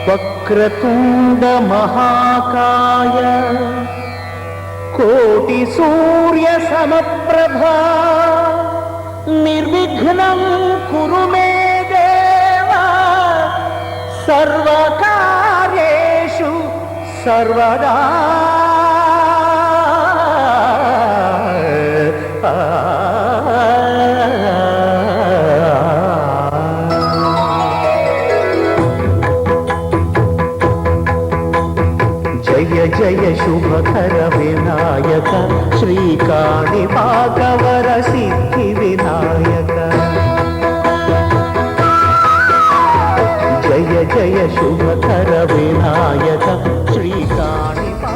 వక్రతుండ మహాకాయ కోటి సూర్య సమప్రభా నిర్విఘ్నం కురు మే దేవ సర్వకార్యేషు సర్వదా. జయ జయ శుభకర వినాయక శ్రీకాణిపాకవర సిద్ధి వినాయక. జయ జయ శుభకర వినాయక శ్రీకాణిపాక.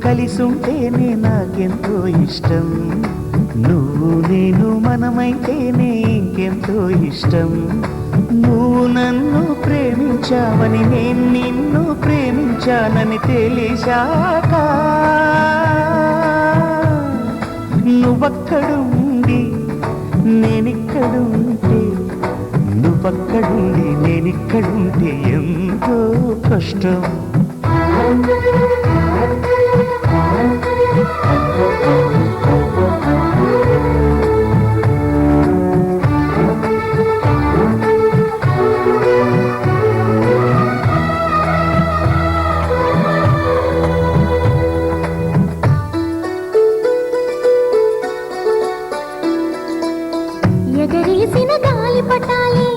కలిసుంటేనే నాకెంతో ఇష్టం, నువ్వు నేను మనమైతేనే ఇంకెంతో ఇష్టం. నువ్వు నన్ను ప్రేమించావని నేను నిన్ను ప్రేమించానని తెలిసాక నువ్వక్కడుండి నేనిక్కడుంటే, నువ్వక్కడుండి నేనిక్కడుంటే ఎంతో కష్టం. ఎగరేసిన గాలి పటాలే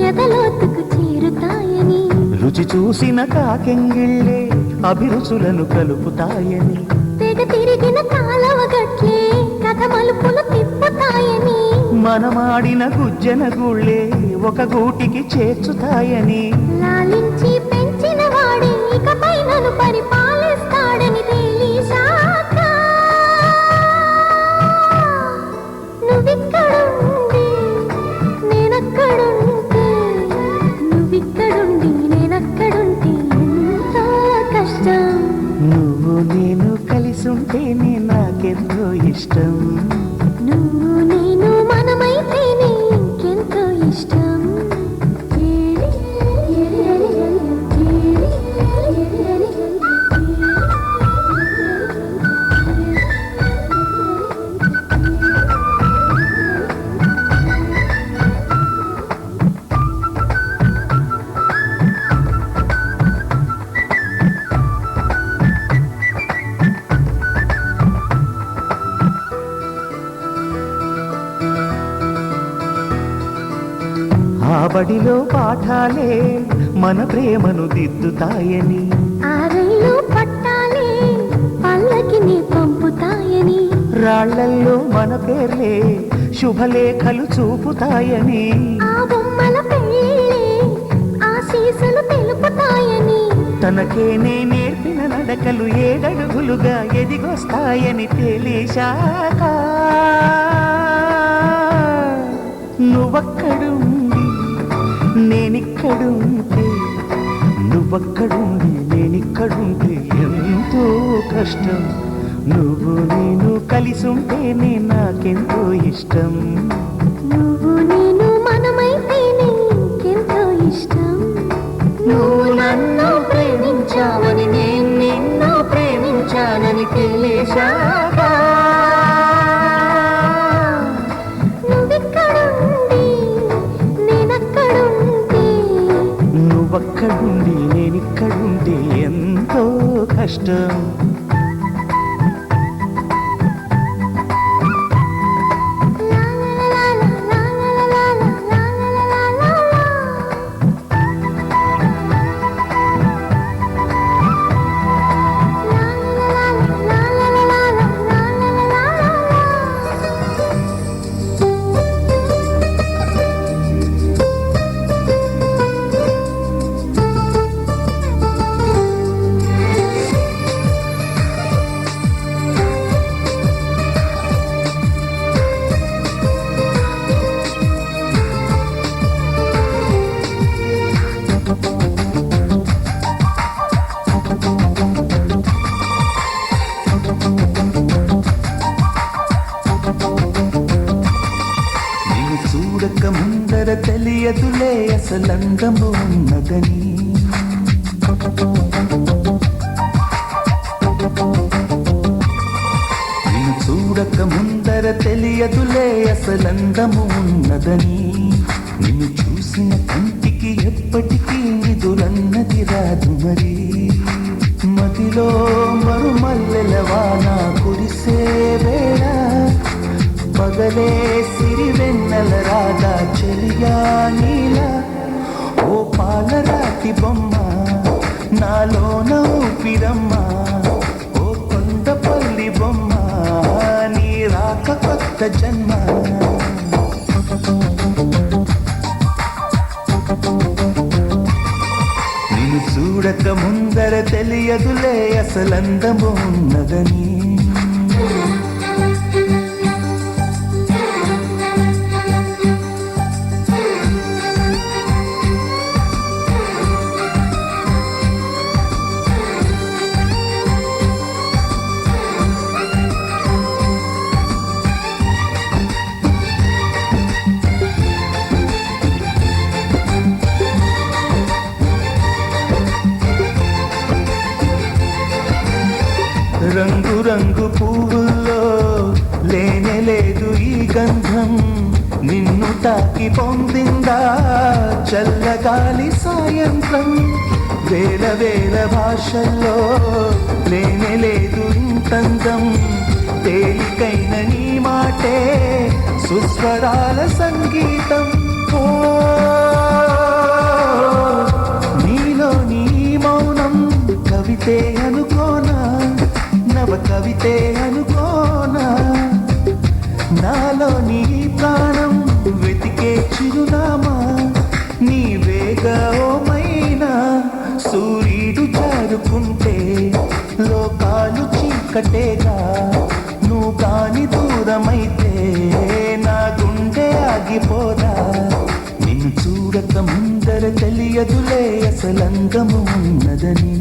ఎదలోతుకు చేరుతాయని, రుచి చూసిన కాకెంగిళ్ళే అభిరుచులను కలుపుతాయని, తెగ తిరిగిన కాలవ గట్లే కథ మలుపులు తిప్పుతాయని, మనమాడిన గుజ్జన గుళ్ళే ఒక గూటికి చేర్చుతాయని, లాలించి పెంచిన వాడే ఇకపై నన్ను పరిపాలిస్తాడని తెలిసాక నువ్విక్కడుండి నేనక్కడుంటే, నువ్విక్కడుండి నేనక్కడుంటే ఎంతో కష్టం. నువ్వు నేను కలిసుంటేనే నాకెంతో ఇష్టం, నువ్వు నేను మనమైతేనే ఇంకెంతో ఇష్టం. ఆ బడిలో పాఠాలే మన ప్రేమను దిద్దుతాయని, ఆ రైలు పట్టాలే పల్లకిని పంపుతాయని, రాళ్లల్లో మన పేర్లే శుభలేఖలు చూపుతాయని, ఆ బొమ్మల పెళ్ళే ఆశీస్సులు తెలుపుతాయని, తనకేనే నేర్పిన నడకలు ఏడడుగులుగా ఎదిగొస్తాయని తెలిసాక నువ్వక్కడుండి నేనిక్కడుంటే, నువ్వక్కడుండి నేనిక్కడుంటే ఎంతో కష్టం. నువ్వు నేను కలిసుంటేనే నాకెంతో ఇష్టం, నువ్వు నేను మనమైతేనే ఇంకెంతో ఇష్టం. నువ్వు నన్ను ప్రేమించావని నేను నిన్ను ప్రేమించానని తెలిసాక నువ్విక్కడుండి నేనక్కడుంటే, నువ్వక్కడుండి నేనిక్కడుంటే ఎంతో కష్టం. చూడక ముందర తెలియదులే అసలందము ఉన్నదని, నిన్ను చూడక ముందర తెలియదులే అసలందము ఉన్నదని, నిన్ను చూసిన కంటికి ఎప్పటికీ నిదురన్నది రాదు మరి, మదిలో మరుమల్లెల వాన కురిసే వేళ పగలే సిరివెన్నెల రాధా చెలియా నీలా, ఓ పాలరాతి బొమ్మ నాలోన ఊపిరమ్మ, ఓ కొండపల్లి బొమ్మ నీ రాక కొత్త జన్మ. నిన్ను చూడక ముందర ముందర తెలియదులే అసలందము ఉన్నదని. రంగు రంగు పువ్వుల్లో లేనే లేదు ఈ గంధం, నిన్ను తాకి పొందిందా చల్లగాలి సాయంత్రం. వేల వేల భాషల్లో లేనే లేదు ఇంతందం, తేలికైన నీ మాటే సుస్వరాల సంగీతం. ఓ నీలో నీ మౌనం కవితే అనుకోనా, నవ కవితే అనుకోనా. నాలో నీ ప్రాణం వెతికే చిరునామా, నీ వేగమైనా. సూర్యుడు జారుకుంటే లోకాలు చీకటేగా, నువ్వు కాని దూరమైతే నా గుండె ఆగిపోదా. నిన్ను చూడక ముందర తెలియదులే అసలంగము ఉన్నదని.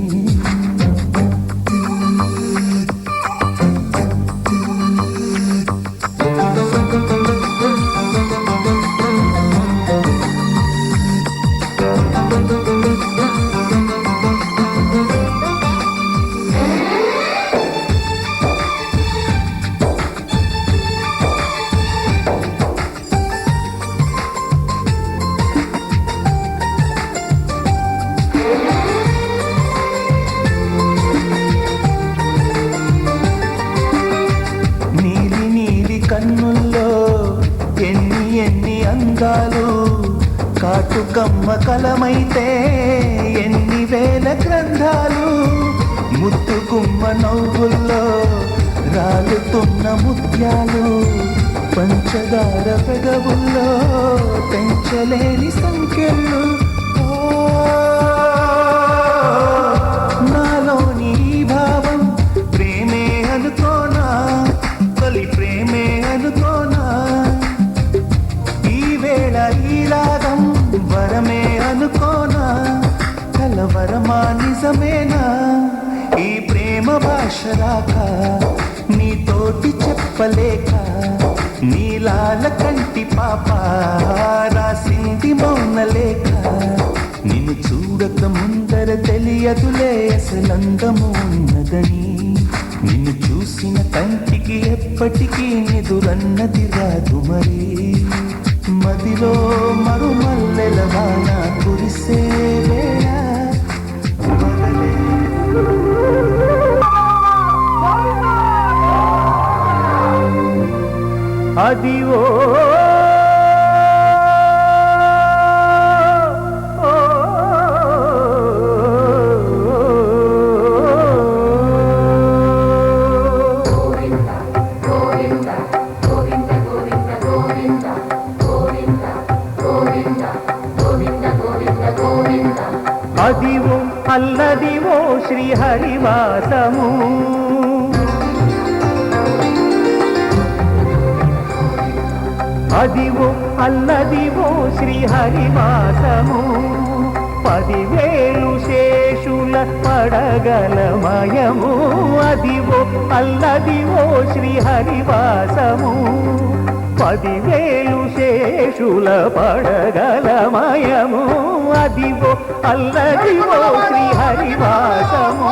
కన్నుల్లో ఎన్ని ఎన్ని అందాలు, కాటుకమ్మ కలమైతే ఎన్ని వేల గ్రంథాలు. ముద్దుగుమ్మ నవ్వుల్లో రాలుతున్న ముత్యాలు, పంచదార పెదవుల్లో పెంచలేని సంఖ్యలు. నాలోని భావం ప్రేమే అనుకోనా, తొలి ప్రేమే అనుకోనా. ఈ వేళ ఈ రాగం వరమే అనుకోనా, కలవరమా నిజమేనా. ఈ ప్రేమ భాష రాక నీతోటి చెప్పలేక, నీలాల కంటి పాప రాసింది మౌనలేక. నిన్ను చూడక ముందర తెలియదులే అసలందము ఉన్నదని. నిన్ను చూసిన కంటికి ఎప్పటికీ నిదురన్నది రాదు మరి. మదిలో మరుమల్లెల వాన కురిసే వేళ మొదలే. అదివో అదివో అల్లదివో శ్రీహరివాసము, అదివో అల్లదివో శ్రీహరివాసము. 10,000 శేషుల పడగలమయము, అదివో అల్లదివో శ్రీహరివాసము. 10,000 శేషుల పడగలమయము, అదివో అల్లదివో శ్రీహరివాసము.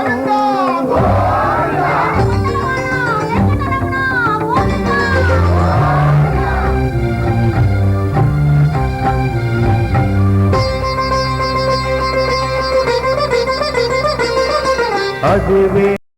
అదివే